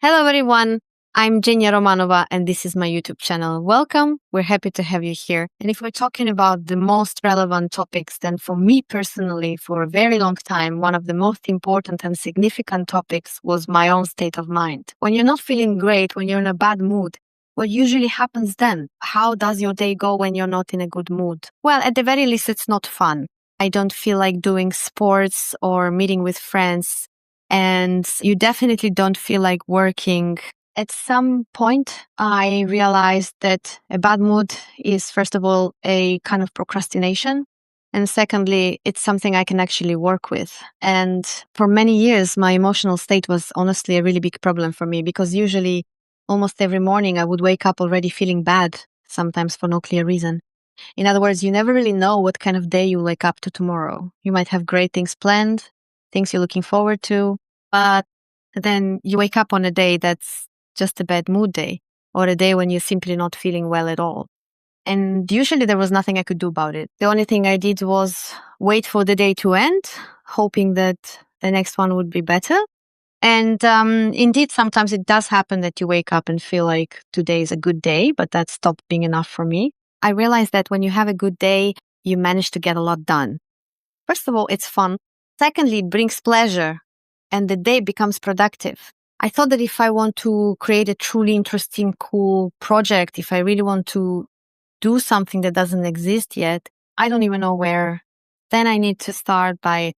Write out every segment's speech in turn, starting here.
Hello, everyone. I'm Jenya Romanova, and this is my YouTube channel. Welcome. We're happy to have you here. And if we're talking about the most relevant topics, then for me personally, for a very long time, one of the most important and significant topics was my own state of mind. When you're not feeling great, when you're in a bad mood, what usually happens then? How does your day go when you're not in a good mood? Well, at the very least, it's not fun. I don't feel like doing sports or meeting with friends. And you definitely don't feel like working. At some point, I realized that a bad mood is, first of all, a kind of procrastination. And secondly, it's something I can actually work with. And for many years, my emotional state was honestly a really big problem for me because usually almost every morning I would wake up already feeling bad, sometimes for no clear reason. In other words, you never really know what kind of day you'll wake up to tomorrow. You might have great things planned, things you're looking forward to, but then you wake up on a day that's just a bad mood day or a day when you're simply not feeling well at all. And usually there was nothing I could do about it. The only thing I did was wait for the day to end, hoping that the next one would be better. And indeed, sometimes it does happen that you wake up and feel like today is a good day, but that stopped being enough for me. I realized that when you have a good day, you manage to get a lot done. First of all, it's fun. Secondly, it brings pleasure and the day becomes productive. I thought that if I want to create a truly interesting, cool project, if I really want to do something that doesn't exist yet, I don't even know where, then I need to start by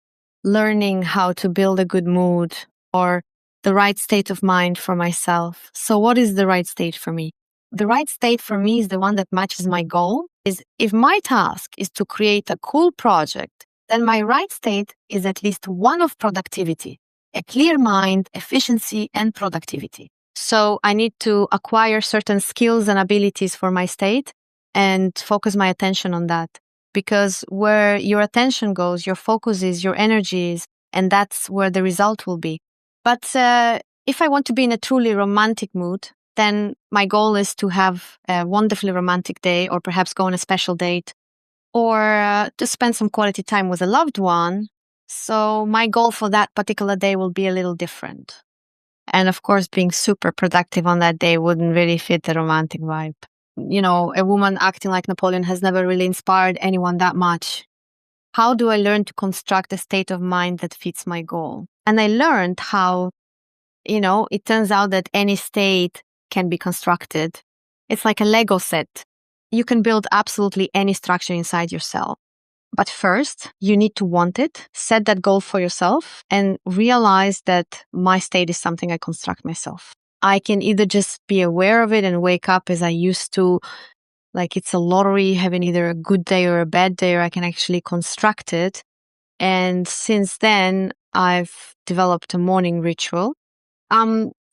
learning how to build a good mood or the right state of mind for myself. So what is the right state for me? The right state for me is the one that matches my goal. Is if my task is to create a cool project, then my right state is at least one of productivity, a clear mind, efficiency, and productivity. So I need to acquire certain skills and abilities for my state and focus my attention on that. Because where your attention goes, your focus is, your energy is, and that's where the result will be. But if I want to be in a truly romantic mood, then my goal is to have a wonderfully romantic day or perhaps go on a special date or to spend some quality time with a loved one. So my goal for that particular day will be a little different. And of course, being super productive on that day wouldn't really fit the romantic vibe. You know, a woman acting like Napoleon has never really inspired anyone that much. How do I learn to construct a state of mind that fits my goal? And I learned how, it turns out that any state can be constructed. It's like a Lego set. You can build absolutely any structure inside yourself. But first, you need to want it, set that goal for yourself, and realize that my state is something I construct myself. I can either just be aware of it and wake up as I used to, like it's a lottery, having either a good day or a bad day, or I can actually construct it. And since then, I've developed a morning ritual.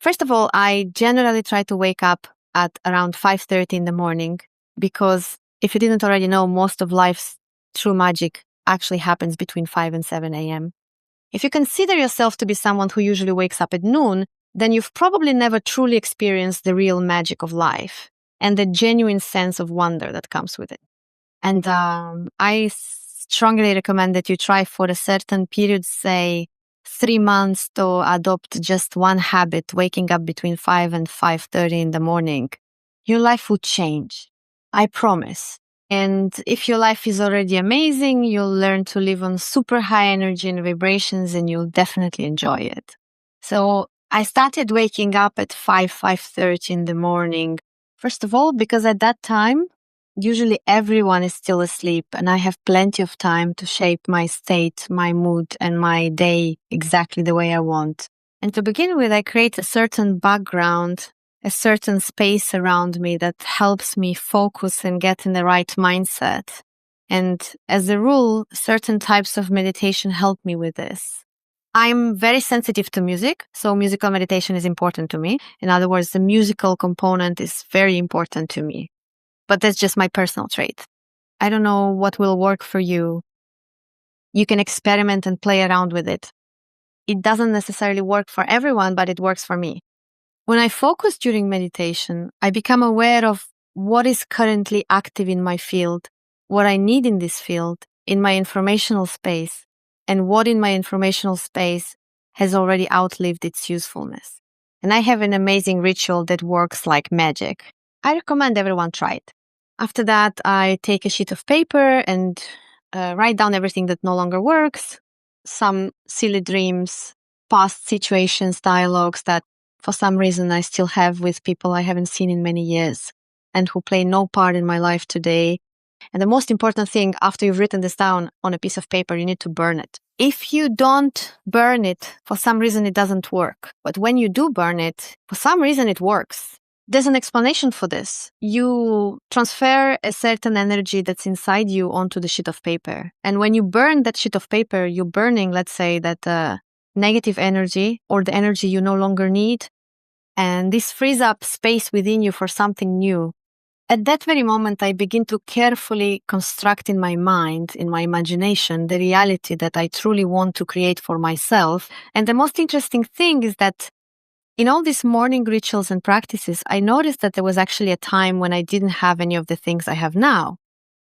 First of all, I generally try to wake up at around 5:30 in the morning because if you didn't already know, most of life's true magic actually happens between 5 and 7 a.m. If you consider yourself to be someone who usually wakes up at noon, then you've probably never truly experienced the real magic of life and the genuine sense of wonder that comes with it. And I strongly recommend that you try for a certain period, say 3 months, to adopt just one habit, waking up between 5 and 5:30 in the morning. Your life will change. I promise. And if your life is already amazing, you'll learn to live on super high energy and vibrations, and you'll definitely enjoy it. So I started waking up at 5:30 in the morning. First of all, because at that time, usually everyone is still asleep and I have plenty of time to shape my state, my mood, and my day exactly the way I want. And to begin with, I create a certain background, a certain space around me that helps me focus and get in the right mindset. And as a rule, certain types of meditation help me with this. I'm very sensitive to music, so musical meditation is important to me. In other words, the musical component is very important to me. But that's just my personal trait. I don't know what will work for you. You can experiment and play around with it. It doesn't necessarily work for everyone, but it works for me. When I focus during meditation, I become aware of what is currently active in my field, what I need in this field, in my informational space, and what in my informational space has already outlived its usefulness. And I have an amazing ritual that works like magic. I recommend everyone try it. After that, I take a sheet of paper and write down everything that no longer works, some silly dreams, past situations, dialogues that for some reason I still have with people I haven't seen in many years and who play no part in my life today. And the most important thing, after you've written this down on a piece of paper, you need to burn it. If you don't burn it, for some reason it doesn't work. But when you do burn it, for some reason it works. There's an explanation for this. You transfer a certain energy that's inside you onto the sheet of paper. And when you burn that sheet of paper, you're burning, let's say, that negative energy or the energy you no longer need. And this frees up space within you for something new. At that very moment, I begin to carefully construct in my mind, in my imagination, the reality that I truly want to create for myself. And the most interesting thing is that in all these morning rituals and practices, I noticed that there was actually a time when I didn't have any of the things I have now.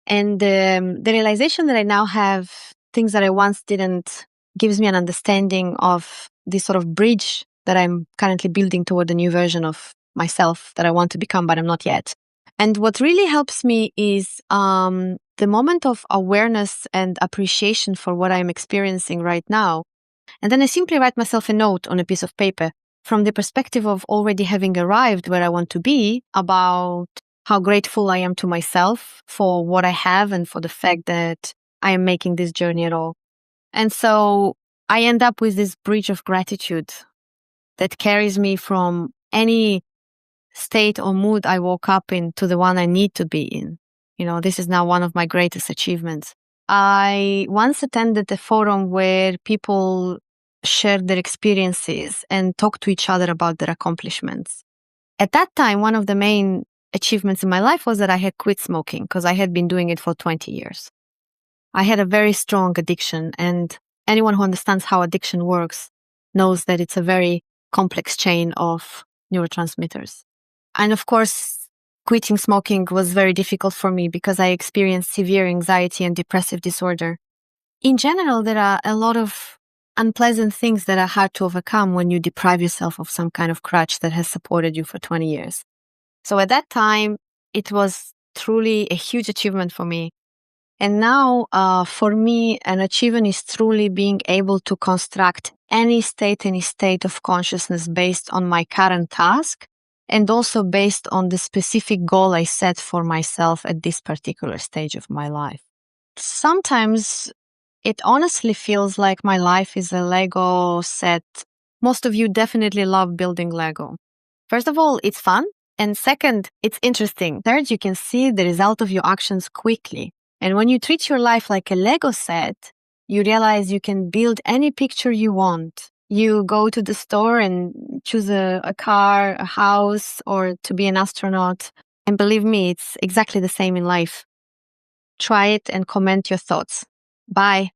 And the realization that I now have things that I once didn't gives me an understanding of this sort of bridge that I'm currently building toward a new version of myself that I want to become, but I'm not yet. And what really helps me is the moment of awareness and appreciation for what I'm experiencing right now. And then I simply write myself a note on a piece of paper from the perspective of already having arrived where I want to be, about how grateful I am to myself for what I have and for the fact that I am making this journey at all. And so I end up with this bridge of gratitude that carries me from any state or mood I woke up in to the one I need to be in. This is now one of my greatest achievements. I once attended a forum where people shared their experiences and talked to each other about their accomplishments. At that time, one of the main achievements in my life was that I had quit smoking because I had been doing it for 20 years. I had a very strong addiction, and anyone who understands how addiction works knows that it's a very complex chain of neurotransmitters. And of course, quitting smoking was very difficult for me because I experienced severe anxiety and depressive disorder. In general, there are a lot of unpleasant things that are hard to overcome when you deprive yourself of some kind of crutch that has supported you for 20 years. So at that time, it was truly a huge achievement for me. And now, for me, an achievement is truly being able to construct any state of consciousness based on my current task, and also based on the specific goal I set for myself at this particular stage of my life. Sometimes it honestly feels like my life is a Lego set. Most of you definitely love building Lego. First of all, it's fun. And second, it's interesting. Third, you can see the result of your actions quickly. And when you treat your life like a Lego set, you realize you can build any picture you want. You go to the store and choose a car, a house, or to be an astronaut. And believe me, it's exactly the same in life. Try it and comment your thoughts. Bye.